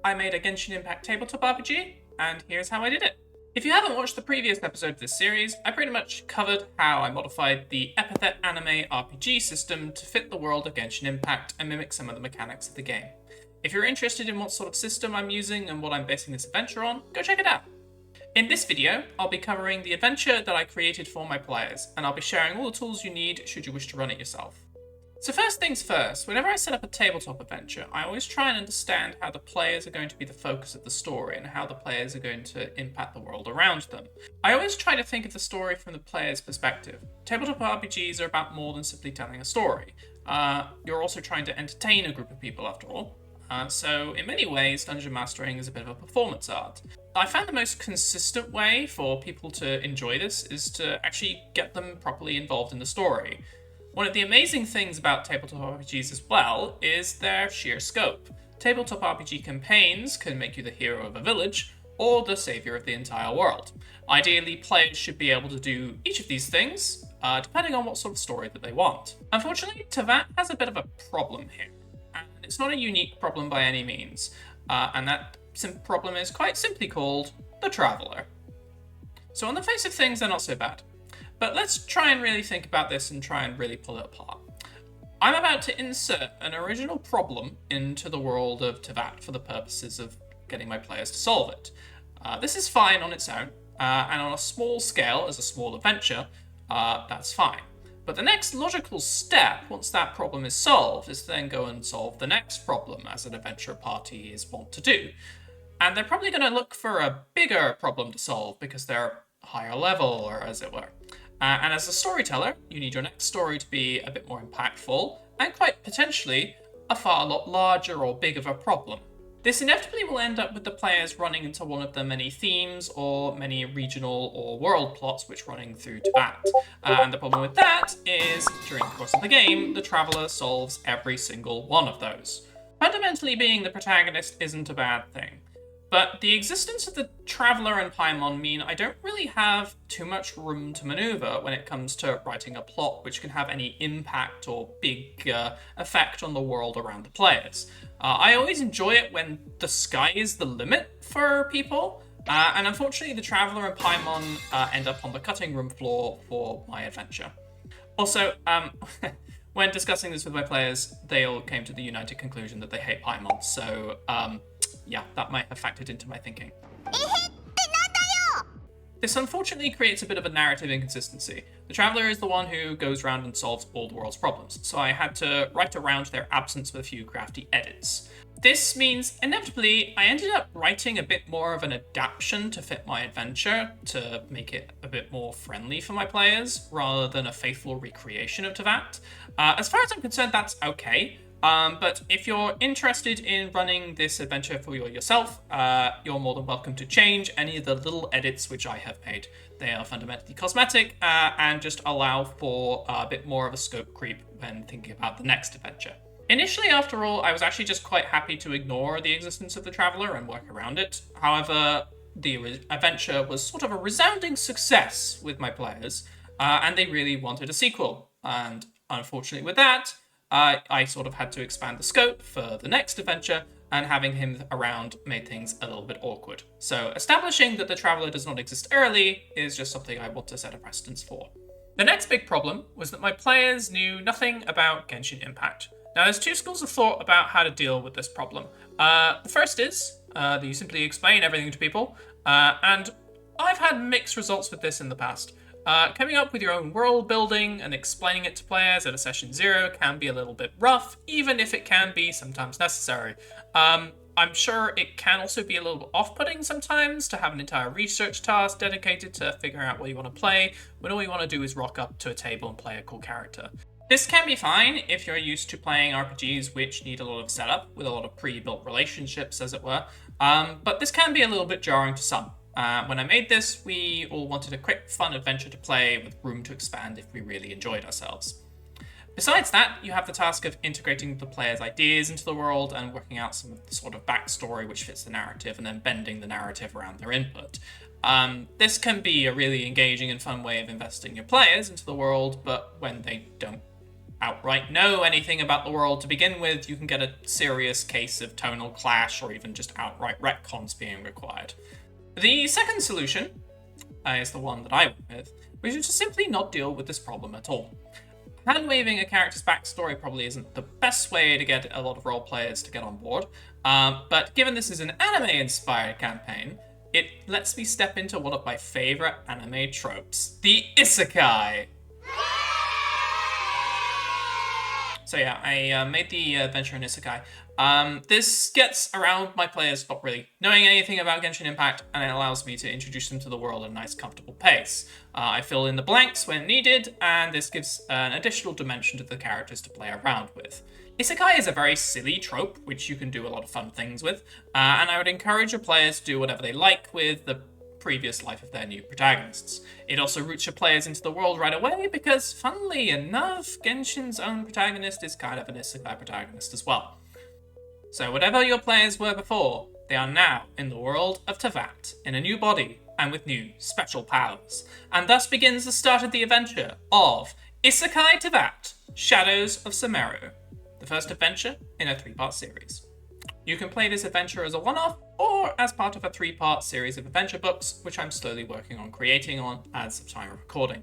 I made a Genshin Impact Tabletop RPG, and here's how I did it. If you haven't watched the previous episode of this series, I pretty much covered how I modified the Epithet Anime RPG system to fit the world of Genshin Impact and mimic some of the mechanics of the game. If you're interested in what sort of system I'm using and what I'm basing this adventure on, go check it out. In this video, I'll be covering the adventure that I created for my players, and I'll be sharing all the tools you need should you wish to run it yourself. So first things first, whenever I set up a tabletop adventure, I always try and understand how the players are going to be the focus of the story and how the players are going to impact the world around them. I always try to think of the story from the player's perspective. Tabletop RPGs are about more than simply telling a story. You're also trying to entertain a group of people after all. So in many ways, dungeon mastering is a bit of a performance art. I found the most consistent way for people to enjoy this is to actually get them properly involved in the story. One of the amazing things about tabletop RPGs as well is their sheer scope. Tabletop RPG campaigns can make you the hero of a village or the savior of the entire world. Ideally, players should be able to do each of these things, depending on what sort of story that they want. Unfortunately, Teyvat has a bit of a problem here. And it's not a unique problem by any means, and that problem is quite simply called the Traveller. So on the face of things, they're not so bad. But let's try and really think about this and try and really pull it apart. I'm about to insert an original problem into the world of Teyvat for the purposes of getting my players to solve it. This is fine on its own, and on a small scale, as a small adventure, that's fine. But the next logical step, once that problem is solved, is to then go and solve the next problem, as an adventure party is wont to do. And they're probably going to look for a bigger problem to solve because they're higher level, or as it were. And as a storyteller, you need your next story to be a bit more impactful, and quite potentially a far lot larger or big of a problem. This inevitably will end up with the players running into one of the many themes or many regional or world plots which running through Teyvat. And the problem with that is, during the course of the game, the Traveller solves every single one of those. Fundamentally, being the protagonist isn't a bad thing. But the existence of the Traveller and Paimon mean I don't really have too much room to maneuver when it comes to writing a plot which can have any impact or big effect on the world around the players. I always enjoy it when the sky is the limit for people, and unfortunately the Traveller and Paimon end up on the cutting room floor for my adventure. Also, when discussing this with my players, they all came to the united conclusion that they hate Paimon, so yeah, that might have factored into my thinking. This unfortunately creates a bit of a narrative inconsistency. The Traveller is the one who goes around and solves all the world's problems, so I had to write around their absence with a few crafty edits. This means, inevitably, I ended up writing a bit more of an adaptation to fit my adventure, to make it a bit more friendly for my players, rather than a faithful recreation of Teyvat. As far as I'm concerned, that's okay. But if you're interested in running this adventure for yourself, you're more than welcome to change any of the little edits which I have made. They are fundamentally cosmetic and just allow for a bit more of a scope creep when thinking about the next adventure. Initially, after all, I was actually just quite happy to ignore the existence of the Traveller and work around it. However, the adventure was sort of a resounding success with my players, and they really wanted a sequel. And unfortunately with that, I sort of had to expand the scope for the next adventure, and having him around made things a little bit awkward. So establishing that the Traveller does not exist early is just something I want to set a precedence for. The next big problem was that my players knew nothing about Genshin Impact. Now there's two schools of thought about how to deal with this problem. The first is that you simply explain everything to people, and I've had mixed results with this in the past. Coming up with your own world building and explaining it to players at a session 0 can be a little bit rough, even if it can be sometimes necessary. I'm sure it can also be a little bit off-putting sometimes to have an entire research task dedicated to figuring out what you want to play, when all you want to do is rock up to a table and play a cool character. This can be fine if you're used to playing RPGs which need a lot of setup, with a lot of pre-built relationships, as it were, but this can be a little bit jarring to some. When I made this, we all wanted a quick, fun adventure to play with room to expand if we really enjoyed ourselves. Besides that, you have the task of integrating the player's ideas into the world and working out some of the sort of backstory which fits the narrative, and then bending the narrative around their input. This can be a really engaging and fun way of investing your players into the world, but when they don't outright know anything about the world to begin with, you can get a serious case of tonal clash or even just outright retcons being required. The second solution is the one that I went with, which is to simply not deal with this problem at all. Hand-waving a character's backstory probably isn't the best way to get a lot of role players to get on board, but given this is an anime-inspired campaign, it lets me step into one of my favorite anime tropes, the Isekai. So yeah, I made the adventure in Isekai. This gets around my players not really knowing anything about Genshin Impact, and it allows me to introduce them to the world at a nice, comfortable pace. I fill in the blanks when needed, and this gives an additional dimension to the characters to play around with. Isekai is a very silly trope, which you can do a lot of fun things with, and I would encourage your players to do whatever they like with the previous life of their new protagonists. It also roots your players into the world right away because, funnily enough, Genshin's own protagonist is kind of an Isekai protagonist as well. So whatever your players were before, they are now in the world of Teyvat, in a new body and with new special powers. And thus begins the start of the adventure of Isekai Tabletop, Shadows of Sumeru, the first adventure in a 3-part series. You can play this adventure as a one-off or as part of a 3-part series of adventure books, which I'm slowly working on creating as of time of recording.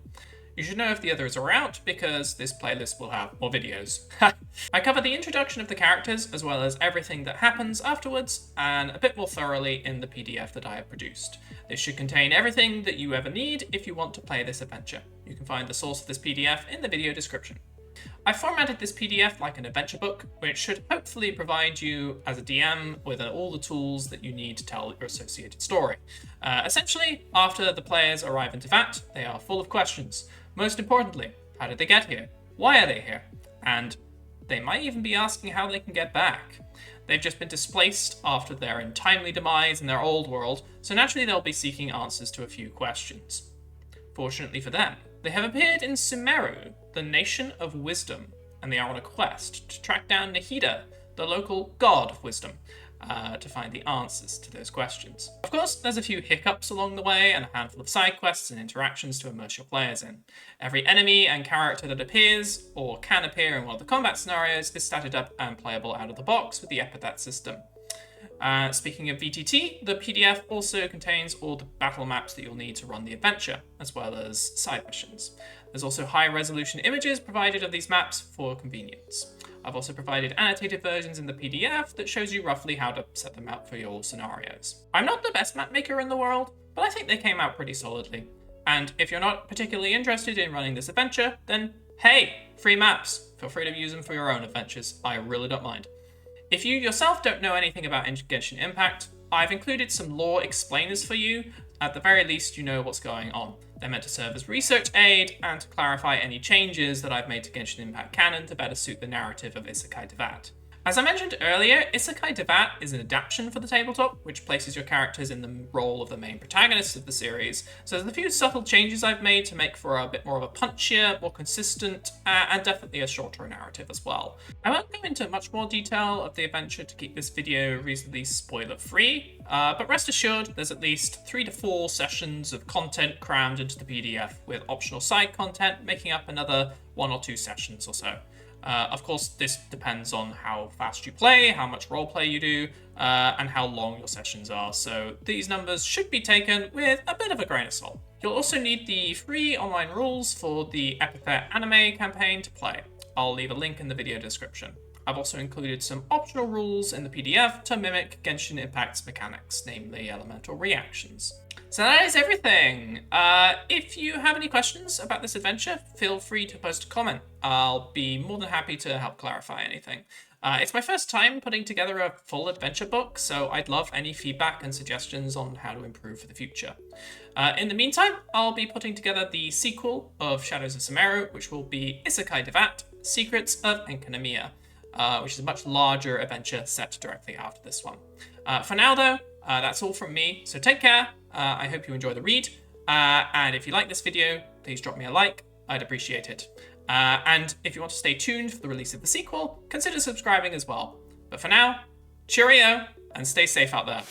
You should know if the others are out because this playlist will have more videos. I cover the introduction of the characters as well as everything that happens afterwards and a bit more thoroughly in the PDF that I have produced. This should contain everything that you ever need if you want to play this adventure. You can find the source of this PDF in the video description. I formatted this PDF like an adventure book, which should hopefully provide you as a DM with all the tools that you need to tell your associated story. Essentially, after the players arrive in Teyvat, they are full of questions. Most importantly, how did they get here? Why are they here? And they might even be asking how they can get back. They've just been displaced after their untimely demise in their old world, so naturally they'll be seeking answers to a few questions. Fortunately for them, they have appeared in Sumeru, the nation of wisdom, and they are on a quest to track down Nahida, the local god of wisdom, to find the answers to those questions. Of course, there's a few hiccups along the way and a handful of side quests and interactions to immerse your players in. Every enemy and character that appears, or can appear in one of the combat scenarios, is started up and playable out of the box with the Epithet system. Speaking of VTT, the PDF also contains all the battle maps that you'll need to run the adventure, as well as side missions. There's also high-resolution images provided of these maps for convenience. I've also provided annotated versions in the PDF that shows you roughly how to set them out for your scenarios. I'm not the best map maker in the world, but I think they came out pretty solidly. And if you're not particularly interested in running this adventure, then hey, free maps. Feel free to use them for your own adventures. I really don't mind. If you yourself don't know anything about Genshin Impact, I've included some lore explainers for you. At the very least, you know what's going on. They're meant to serve as research aid and to clarify any changes that I've made to Genshin Impact canon to better suit the narrative of Isekai Tabletop. As I mentioned earlier, Isekai Tabletop is an adaptation for the tabletop, which places your characters in the role of the main protagonists of the series. So there's a few subtle changes I've made to make for a bit more of a punchier, more consistent, and definitely a shorter narrative as well. I won't go into much more detail of the adventure to keep this video reasonably spoiler-free, but rest assured there's at least 3 to 4 sessions of content crammed into the PDF, with optional side content making up another 1 or 2 sessions or so. Of course, this depends on how fast you play, how much roleplay you do, and how long your sessions are, so these numbers should be taken with a bit of a grain of salt. You'll also need the free online rules for the Epithet Anime campaign to play. I'll leave a link in the video description. I've also included some optional rules in the PDF to mimic Genshin Impact's mechanics, namely elemental reactions. So that is everything. If you have any questions about this adventure, feel free to post a comment. I'll be more than happy to help clarify anything. It's my first time putting together a full adventure book, so I'd love any feedback and suggestions on how to improve for the future. In the meantime, I'll be putting together the sequel of Shadows of Sumeru, which will be Isekai Tabletop, Secrets of Enkanomiya, which is a much larger adventure set directly after this one. For now, though, that's all from me, so take care. I hope you enjoy the read, and if you like this video, please drop me a like. I'd appreciate it. And if you want to stay tuned for the release of the sequel, consider subscribing as well. But for now, cheerio, and stay safe out there.